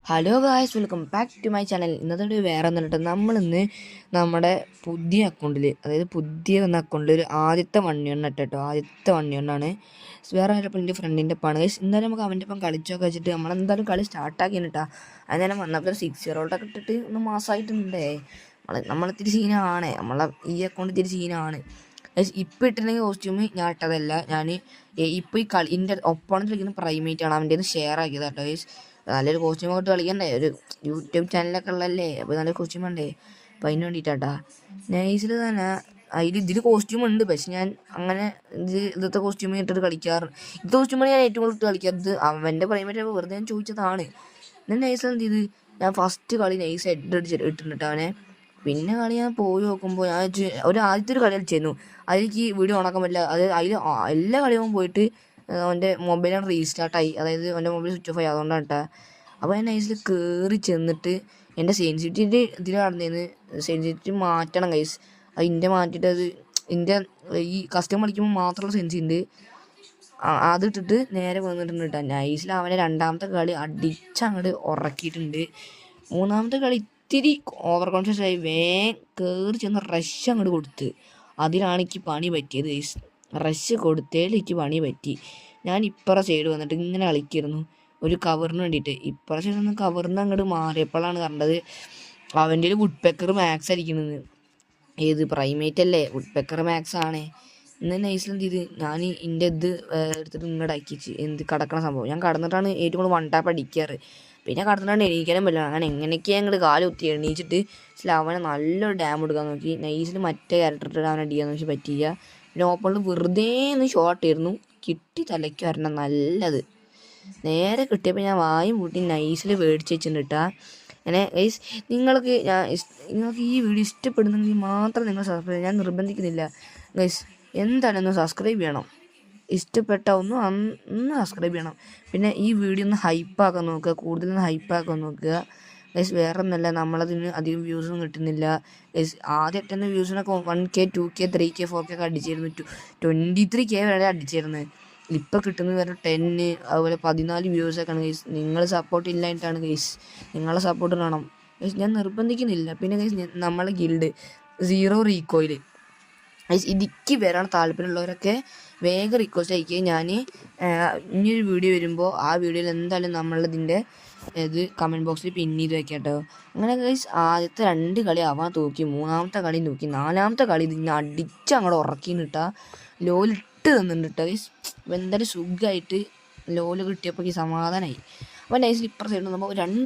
Hello guys, welcome back to my channel. ഇന്നത്തെ വേറെ ഒന്നിട്ട് നമ്മളിന്ന് നമ്മുടെ പുതിയ അക്കൗണ്ടിൽ, അതായത് പുതിയ എന്ന അക്കൗണ്ടിൽ ഒരു ആദ്യത്തെ വണ്ണിയൊണ്ണ ഇട്ടോ. ആദ്യത്തെ വണ്ണിയൊണ്ണാണ്. വേറെ ആരപ്പോൾ എൻ്റെ ഫ്രണ്ടിൻ്റെ ഒപ്പമാണ് ഗൈസ്. എന്തായാലും നമുക്ക് അവൻ്റെ ഒപ്പം കളിച്ചൊക്കെ വെച്ചിട്ട് നമ്മളെന്തായാലും കളി സ്റ്റാർട്ടാക്കിയാണ് കേട്ടോ. അതിന് വന്നപ്പോൾ 6-year-old ഇട്ടിട്ട് ഒന്ന് മാസമായിട്ടുണ്ടേ. നമ്മളിത്തിരി സീനാണ്, ഈ അക്കൗണ്ട് ഇത്തിരി സീനാണ്. ഇപ്പം ഇട്ടിട്ടുണ്ടെങ്കിൽ കോസ്റ്റ്യൂം ഞാൻ ഇട്ടതല്ല. ഞാൻ ഇപ്പോൾ ഈ എൻ്റെ ഒപ്പണത്തിൽ കളിക്കുന്ന പ്രൈമേറ്റ് ആണ്, അവൻ്റെ ഷെയർ ആക്കിയത് കേട്ടോ ഗൈസ്. നല്ലൊരു കോസ്റ്റ്യൂം ഒക്കെ കളിക്കണ്ടേ, ഒരു യൂട്യൂബ് ചാനലൊക്കെ ഉള്ളതല്ലേ, അപ്പോൾ നല്ലൊരു കോസ്റ്റ്യൂം വേണ്ടേ. അപ്പോൾ അതിന് വേണ്ടിയിട്ടാ നൈസിൽ തന്നെ ഇതിൽ കോസ്റ്റ്യൂം ഉണ്ട്. പക്ഷെ ഞാൻ അങ്ങനെ ഇന്നത്തെ കോസ്റ്റ്യൂം ഇട്ടിട്ട് കളിക്കാറ്. ഇന്നത്തെ കോസ്റ്റ്യൂമാണ് ഞാൻ ഏറ്റവും കൂടുതൽ ഇട്ട് കളിക്കാറ്. അവൻ്റെ പ്രൈമേറ്റ് വെറുതെ ഞാൻ ചോദിച്ചതാണ്. എന്നാൽ നൈസ് എന്ത് ചെയ്ത് ഞാൻ ഫസ്റ്റ് കളി നൈസ് ഇട്ടിട്ട് അവനെ. പിന്നെ കളി ഞാൻ പോയി നോക്കുമ്പോൾ ഞാൻ ആദ്യത്തെ ഒരു കളി കളിച്ചിരുന്നു. അതിലേക്ക് വീഡിയോ ഓണാക്കാൻ പറ്റില്ല. അതിൽ എല്ലാ കളിയും പോയിട്ട് അവൻ്റെ മൊബൈലാണ് റീസ്റ്റാർട്ടായി, അതായത് അവൻ്റെ മൊബൈൽ സ്വിച്ച് ഓഫ് ആയി. അതുകൊണ്ടാണ് കേട്ടോ. അപ്പോൾ ഞാൻ നൈസിൽ കയറി ചെന്നിട്ട് എൻ്റെ സെൻസിറ്റിവിറ്റി ഇതിൽ നടന്നതിന് സെൻസിറ്റിവിറ്റി മാറ്റണം ഗൈസ്. അത് ഇൻ്റെ മാറ്റിയിട്ട് ഇൻ്റെ ഈ കസ്റ്റം കളിക്കുമ്പോൾ മാത്രമുള്ള സെൻസി ഉണ്ട്, അതിട്ടിട്ട് നേരെ വന്നിട്ടുണ്ട് കേട്ടോ. നൈസിൽ അവനെ രണ്ടാമത്തെ കളി അടിച്ചങ്ങോട്ട് ഉറക്കിയിട്ടുണ്ട്. മൂന്നാമത്തെ കളി ഇത്തിരി ഓവർ കോൺഫിഡൻസ് ആയി കയറി ചെന്ന് റഷ് അങ്ങോട്ട് കൊടുത്ത്. അതിലാണ് എനിക്ക് പണി പറ്റിയത് ഗൈസ്. റഷ് കൊടുത്തേൽ എനിക്ക് പണി പറ്റി. ഞാൻ ഇപ്പറ സൈഡ് വന്നിട്ട് ഇങ്ങനെ കളിക്കായിരുന്നു ഒരു കവറിന് വേണ്ടിയിട്ട്. ഇപ്പറ സൈഡിൽ നിന്ന് കവറിന് അങ്ങോട്ട് മാറിയപ്പോഴാണ് കണ്ടത് അവൻ്റെ ഒരു വുഡ് പെക്കർ മാക്സ് അടിക്കുന്നത്. ഏത് പ്രൈമേറ്റ് അല്ലേ, വുഡ് പെക്കർ മാക്സ് ആണ്. ഇന്ന് നൈസിൽ എന്ത് ചെയ്ത് ഞാൻ എൻ്റെ എടുത്തിട്ട് ഇങ്ങോട്ട് അയക്കിച്ച് കടക്കണ സംഭവം. ഞാൻ കടന്നിട്ടാണ് ഏറ്റവും കൂടുതൽ 1 ടാപ്പ് അടിക്കാറ്. പിന്നെ കടന്നിട്ടാണ് എണീക്കാനും പറ്റില്ല. അങ്ങനെ എങ്ങനെയൊക്കെയാണ് ഞങ്ങൾ കാല് കുത്തി എണീച്ചിട്ട് അവനെ നല്ലൊരു ഡാം എടുക്കാൻ നോക്കി. നൈസിൽ മറ്റേ ക്യാരക്ടർ ഇട്ട് അവനെ അടിക്കാന്ന് വെച്ചാൽ പറ്റിയില്ല. പിന്നെ ഓപ്പണിൽ വെറുതെ ഒന്ന് ഷോട്ട് ആയിരുന്നു, കിട്ടി തലയ്ക്ക് വരണം നല്ലത്. നേരെ കിട്ടിയപ്പോൾ ഞാൻ വായും കൂട്ടി നൈസിൽ മേടിച്ച് വെച്ചിട്ടുണ്ട് കേട്ടോ. അങ്ങനെ ഗൈസ് നിങ്ങൾക്ക് ഈ വീഡിയോ ഇഷ്ടപ്പെടുന്നെങ്കിൽ മാത്രം നിങ്ങൾ സബ്സ്ക്രൈബ് ചെയ്യാൻ ഞാൻ നിർബന്ധിക്കുന്നില്ല ഗൈസ്. എന്തായാലും ഒന്ന് സബ്സ്ക്രൈബ് ചെയ്യണം. ഇഷ്ടപ്പെട്ട ഒന്ന് സബ്സ്ക്രൈബ് ചെയ്യണം. പിന്നെ ഈ വീഡിയോ ഒന്ന് ഹൈപ്പാക്കാൻ നോക്കുക, കൂടുതലൊന്ന് ഹൈപ്പാക്കാൻ നോക്കുക ഗൈസ്. വേറെ ഒന്നല്ല, നമ്മളതിന് അധികം വ്യൂസൊന്നും കിട്ടുന്നില്ല ഗൈസ്. ആദ്യം തന്നെ വ്യൂസിനൊക്കെ 1K 2K 3K 4K ഒക്കെ അടിച്ചിരുന്നു. 23K വരെ അടിച്ചിരുന്നത്. ഇപ്പം കിട്ടുന്നത് വരെ 10, അതുപോലെ 14 വ്യൂസൊക്കെയാണ് ഗൈസ്. നിങ്ങൾ സപ്പോർട്ട് ഇല്ലായിട്ടാണ് ഗൈസ്. നിങ്ങളെ സപ്പോർട്ട് വേണം ഗൈസ്. ഞാൻ നിർബന്ധിക്കുന്നില്ല. പിന്നെ ഗൈസ് നമ്മളെ ഗിൽഡ് 0 റീകോയിൽ ഗൈസ്, ഇതിക്ക് വരാൻ താല്പര്യമുള്ളവരൊക്കെ വേഗം റിക്വസ്റ്റ് അയക്കുക. ഞാൻ ഇനിയൊരു വീഡിയോ വരുമ്പോൾ ആ വീഡിയോയിൽ എന്തായാലും നമ്മളിതിൻ്റെ കമൻറ്റ് ബോക്സിൽ പിൻ ചെയ്ത് വെക്കാം കേട്ടോ. അങ്ങനെ ഗൈസ് ആദ്യത്തെ 2 കളി ആവാൻ തൂക്കി, മൂന്നാമത്തെ കളി തൂക്കി, നാലാമത്തെ കളി ഇതിങ്ങനെ അടിച്ച് അങ്ങോട്ട് ഉറക്കിന്നിട്ടാ ലോലിട്ട് തന്നിട്ടുണ്ട് കേട്ടോ ഗൈസ്. അപ്പോൾ എന്തായാലും സുഖമായിട്ട് ലോല് കിട്ടിയപ്പോൾ ഈ സമാധാനമായി. അപ്പോൾ നൈസിൽ ഇപ്പുറം സൈഡ് നമ്മൾ 2